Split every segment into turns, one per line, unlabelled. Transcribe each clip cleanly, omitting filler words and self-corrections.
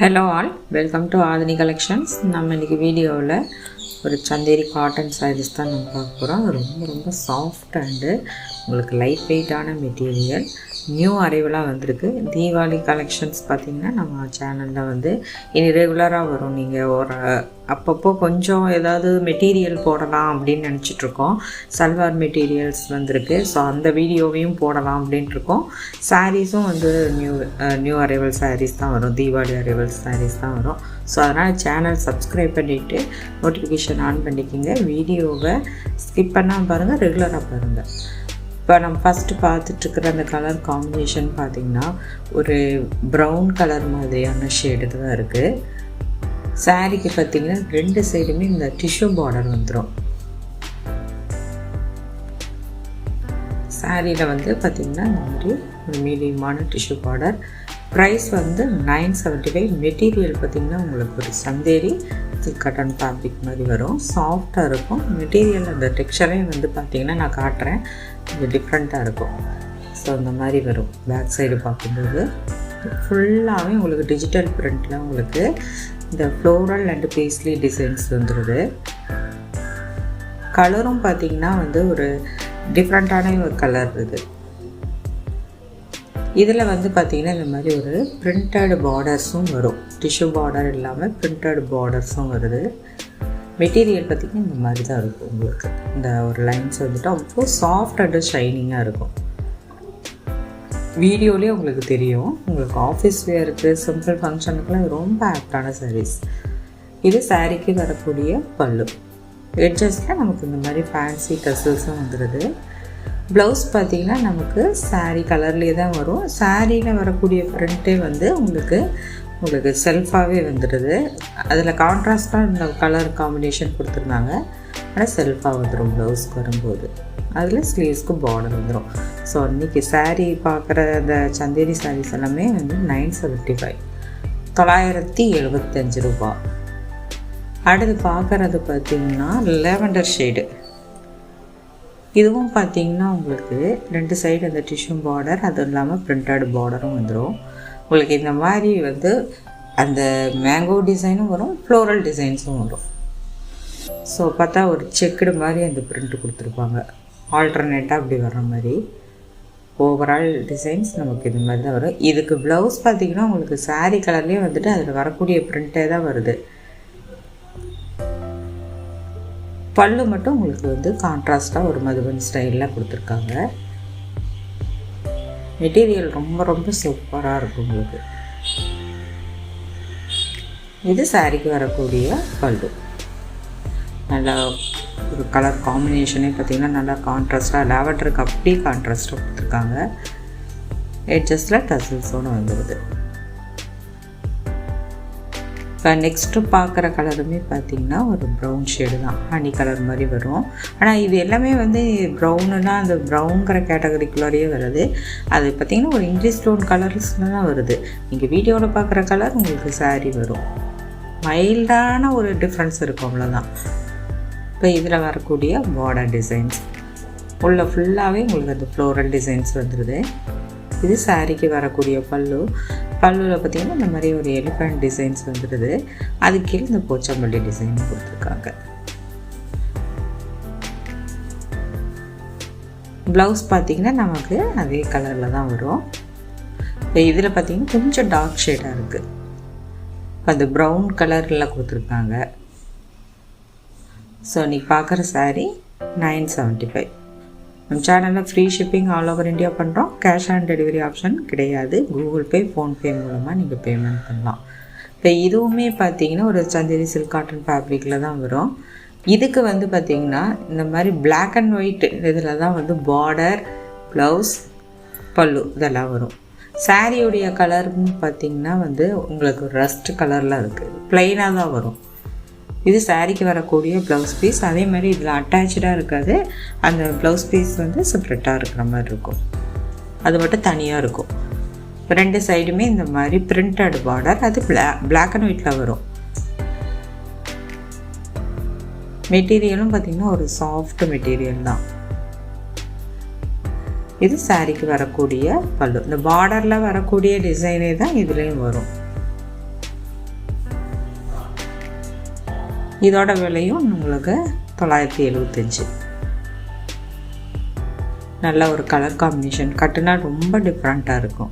Hello all, welcome to Aadhini collections. நம்ம இன்றைக்கி வீடியோவில் ஒரு சந்தேரி காட்டன் சாரீஸ் தான் நம்ம பார்க்க போகிறோம். ரொம்ப ரொம்ப சாஃப்ட் அண்டு உங்களுக்கு லைட் வெயிட்டான மெட்டீரியல். நியூ அரைவலாக வந்திருக்கு. தீபாவளி கலெக்ஷன்ஸ் பார்த்திங்கன்னா நம்ம சேனலில் வந்து இனி ரெகுலராக வரும். நீங்கள் ஒரு அப்பப்போ கொஞ்சம் ஏதாவது மெட்டீரியல் போடலாம் அப்படின்னு நினச்சிட்ருக்கோம். சல்வார் மெட்டீரியல்ஸ் வந்திருக்கு. ஸோ அந்த வீடியோவையும் போடலாம் அப்படின்ட்டுருக்கோம். சாரீஸும் வந்து நியூ அரைவல் சாரீஸ் தான் வரும். தீபாவளி அரைவல் சாரீஸ் தான் வரும். ஸோ அதனால் சேனல் சப்ஸ்கிரைப் பண்ணிவிட்டு நோட்டிஃபிகேஷன் ஆன் பண்ணிக்கிங்க. வீடியோவை ஸ்கிப் பண்ணாமல் பாருங்கள், ரெகுலராக பாருங்கள். இப்போ நம்ம ஃபஸ்ட்டு பார்த்துட்ருக்குற அந்த கலர் காம்பினேஷன் பார்த்திங்கன்னா ஒரு ப்ரௌன் கலர் மாதிரியான ஷேடு தான் இருக்குது. சாரீக்கு பார்த்திங்கன்னா ரெண்டு சைடுமே இந்த டிஷ்யூ பார்டர் வந்துடும். சாரியில் வந்து பார்த்திங்கன்னா இந்த மாதிரி ஒரு மீடியமான டிஷ்யூ பார்டர். ப்ரைஸ் வந்து 975. மெட்டீரியல் பார்த்திங்கன்னா உங்களுக்கு ஒரு சந்தேரி சில்க் காட்டன் ஃபேப்ரிக் மாதிரி வரும். சாஃப்டாக இருக்கும் மெட்டீரியல். அந்த டெக்ஸ்சரே வந்து பார்த்திங்கன்னா நான் காட்டுறேன், கொஞ்சம் டிஃப்ரெண்ட்டாக இருக்கும். ஸோ அந்த மாதிரி வரும். பேக் சைடு பார்க்கும்போது ஃபுல்லாகவே உங்களுக்கு டிஜிட்டல் பிரிண்டில் உங்களுக்கு இந்த ஃப்ளோரல் அண்டு பேஸ்லி டிசைன்ஸ் வந்துடுது. கலரும் பார்த்திங்கன்னா வந்து ஒரு டிஃப்ரெண்ட்டான ஒரு கலர் இது. இதில் வந்து பார்த்திங்கன்னா இந்த மாதிரி ஒரு பிரிண்டட் பார்டர்ஸும் வரும். டிஷ்யூ பார்டர் இல்லாமல் பிரிண்டட் பார்டர்ஸும் வருது. மெட்டீரியல் பார்த்திங்கன்னா இந்த மாதிரி தான் இருக்கும். உங்களுக்கு இந்த ஒரு லைன்ஸ் வந்துட்டு அவ்வளோ சாஃப்ட் அண்டு ஷைனிங்காக இருக்கும். வீடியோலேயே உங்களுக்கு தெரியும். உங்களுக்கு ஆஃபீஸ் வேருக்கு, சிம்பிள் ஃபங்க்ஷனுக்குலாம் ரொம்ப ஆப்டான சாரீஸ். இது சாரீக்கு வரக்கூடிய பல்லு. எட்ஜஸில் நமக்கு இந்த மாதிரி ஃபேன்சி டசல்ஸும் வந்துடுது. ப்ளவுஸ் பார்த்திங்கன்னா நமக்கு சாரீ கலர்லேயே தான் வரும். சாரியில் வரக்கூடிய பிரிண்ட்டே வந்து உங்களுக்கு செல்ஃபாகவே வந்துடுது. அதில் கான்ட்ராஸ்ட்டாக இந்த கலர் காம்பினேஷன் கொடுத்துருந்தாங்க. ஆனால் செல்ஃபாக வந்துடும் ப்ளவுஸ்க்கு வரும்போது. அதில் ஸ்லீவ்ஸ்க்கு பார்டர் வந்துடும். ஸோ இன்றைக்கி சாரீ பார்க்குற அந்த சந்தேரி சாரீஸ் எல்லாமே வந்து 975, 975 ரூபா. அடுத்து பார்க்குறது பார்த்திங்கன்னா லேவண்டர் ஷேடு. இதுவும் பார்த்திங்கன்னா உங்களுக்கு ரெண்டு சைடு அந்த டிஷ்யூ பார்டர், அதுவும் இல்லாமல் பிரிண்டட் பார்டரும் வந்துடும். உங்களுக்கு இந்த மாதிரி வந்து அந்த மேங்கோ டிசைனும் வரும், ஃப்ளோரல் டிசைன்ஸும் வரும். ஸோ பார்த்தா ஒரு செக்குடு மாதிரி அந்த பிரிண்ட் கொடுத்துருப்பாங்க. ஆல்டர்னேட்டாக அப்படி வர்ற மாதிரி ஓவரால் டிசைன்ஸ் நமக்கு இது மாதிரி தான் வரும். இதுக்கு ப்ளவுஸ் பார்த்திங்கன்னா உங்களுக்கு சாரீ கலர்லேயே வந்துட்டு அதில் வரக்கூடிய பிரிண்ட்டே தான் வருது. பல்லு மட்டும் உங்களுக்கு வந்து கான்ட்ராஸ்ட்டாக ஒரு மதுபன் ஸ்டைலில் கொடுத்துருக்காங்க. மெட்டீரியல் ரொம்ப ரொம்ப சூப்பராக இருக்கும் உங்களுக்கு. இது சாரீக்கு வரக்கூடிய பல்லு. நல்லா ஒரு கலர் காம்பினேஷனே பார்த்திங்கன்னா நல்லா கான்ட்ராஸ்ட்டாக, லாவெண்டருக்கு அப்படியே கான்ட்ராஸ்ட்டாக கொடுத்துருக்காங்க. எட்ஜஸில் டசல்ஸோடு வந்துடுது. இப்போ நெக்ஸ்ட்டு பார்க்குற கலருமே பார்த்திங்கன்னா ஒரு ப்ரௌன் ஷேடு தான். ஹனி கலர் மாதிரி வரும். ஆனால் இது எல்லாமே வந்து ப்ரௌனுனா அந்த ப்ரௌனுங்கிற கேட்டகரிக்குள்ளாரையே வருது. அது பார்த்திங்கன்னா ஒரு இங்கிலீஷ் ஸ்டோன் கலர்ஸில் தான் வருது. நீங்கள் வீடியோவில் பார்க்குற கலர் உங்களுக்கு சாரீ வரும். மைல்டான ஒரு டிஃப்ரென்ஸ் இருக்கும், அவ்வளோதான். இப்போ இதில் வரக்கூடிய பார்டர் டிசைன்ஸ் உள்ள ஃபுல்லாகவே உங்களுக்கு அந்த ஃப்ளோரல் டிசைன்ஸ் வந்துடுது. இது சாரீக்கு வரக்கூடிய பல்லுவில் பார்த்திங்கன்னா இந்த மாதிரி ஒரு எலிஃபண்ட் டிசைன்ஸ் வந்துடுது. அது கீழே இந்த போச்சம்பள்ளி டிசைன் கொடுத்துருக்காங்க. ப்ளவுஸ் பார்த்திங்கன்னா நமக்கு அதே கலரில் தான் வரும். இப்போ இதில் பார்த்திங்கன்னா கொஞ்சம் டார்க் ஷேடாக இருக்குது. அது ப்ரௌன் கலரில் கொடுத்துருக்காங்க. ஸோ இன்றைக்கி பார்க்குற சாரீ 975. நம்ம சேனலில் free shipping all over India பண்ணுறோம். கேஷ் ஆன் டெலிவரி ஆப்ஷன் கிடையாது. கூகுள் பே, ஃபோன்பே மூலமாக நீங்கள் பேமெண்ட் பண்ணலாம். இப்போ இதுவுமே பார்த்திங்கன்னா ஒரு சந்தேரி சில்க் காட்டன் ஃபேப்ரிக்கில் தான் வரும். இதுக்கு வந்து பார்த்திங்கன்னா இந்த மாதிரி பிளாக் அண்ட் ஒயிட் இதில் தான் வந்து பார்டர், ப்ளவுஸ், பல்லு இதெல்லாம் வரும். சாரியுடைய கலர்னு பார்த்திங்கன்னா வந்து உங்களுக்கு ரஸ்ட் கலரில் இருக்குது. ப்ளைனாக தான் வரும். இது சாரீக்கு வரக்கூடிய ப்ளவுஸ் பீஸ். அதே மாதிரி இதில் அட்டாச்சாக இருக்காது. அந்த ப்ளவுஸ் பீஸ் வந்து செப்ரேட்டாக இருக்கிற மாதிரி இருக்கும். அது மட்டும் தனியாக இருக்கும். ரெண்டு சைடுமே இந்த மாதிரி பிரிண்டட் பார்டர். அது பிளாக் அண்ட் ஒயிட்டில் வரும். மெட்டீரியலும் பார்த்திங்கன்னா ஒரு சாஃப்ட் மெட்டீரியல் தான். இது சாரீக்கு வரக்கூடிய பல்லு. இந்த பார்டரில் வரக்கூடிய டிசைனே தான் இதுலேயும் வரும். இதோட விலையும் உங்களுக்கு 975. நல்ல ஒரு கலர் காம்பினேஷன், கட்டுனா ரொம்ப டிஃப்ரெண்ட்டாக இருக்கும்.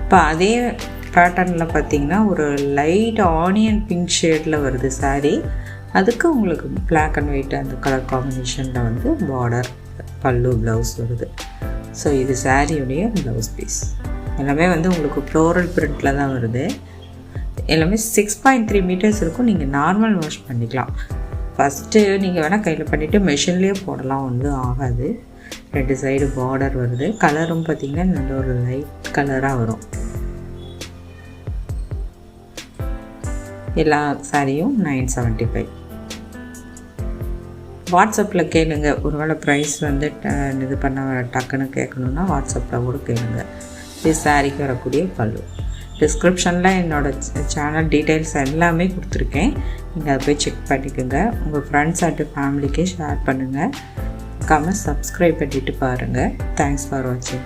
இப்போ அதே பேட்டர்னில் பார்த்திங்கன்னா ஒரு லைட் ஆனியன் பிங்க் ஷேடில் வருது சாரீ. அதுக்கு உங்களுக்கு பிளாக் அண்ட் ஒயிட் அந்த கலர் காம்பினேஷனில் வந்து பார்டர், பல்லு, ப்ளவுஸ் வருது. ஸோ இது சாரியுடைய ப்ளவுஸ் பீஸ். எல்லாமே வந்து உங்களுக்கு ஃப்ளோரல் பிரிண்டில் தான் வருது. எல்லாமே 6.3 மீட்டர்ஸ் இருக்கும். நீங்கள் நார்மல் வாஷ் பண்ணிக்கலாம். ஃபஸ்ட்டு நீங்கள் வேணால் கையில் பண்ணிவிட்டு மெஷின்லேயே போடலாம், ஒன்றும் ஆகாது. 2 சைடு பார்டர் வருது. கலரும் பார்த்திங்கன்னா நல்ல ஒரு லைட் கலராக வரும். எல்லா சாரியும் 975. வாட்ஸ்அப்பில் கேளுங்க. ஒருவேளை ப்ரைஸ் வந்து இது பண்ண டக்குன்னு கேட்கணுன்னா வாட்ஸ்அப்பில் கூட கேளுங்க. இது சாரிக்கு வரக்கூடிய பல்லு. டிஸ்கிரிப்ஷனில் என்னோடய சேனல் டீட்டெயில்ஸ் எல்லாமே கொடுத்துருக்கேன். நீங்கள் அதை போய் செக் பண்ணிக்கோங்க. உங்கள் ஃப்ரெண்ட்ஸ் அண்ட் ஃபேமிலிக்கே ஷேர் பண்ணுங்கள். சப்ஸ்கிரைப் பண்ணிவிட்டு பாருங்கள். தேங்க்ஸ் ஃபார் வாட்சிங்.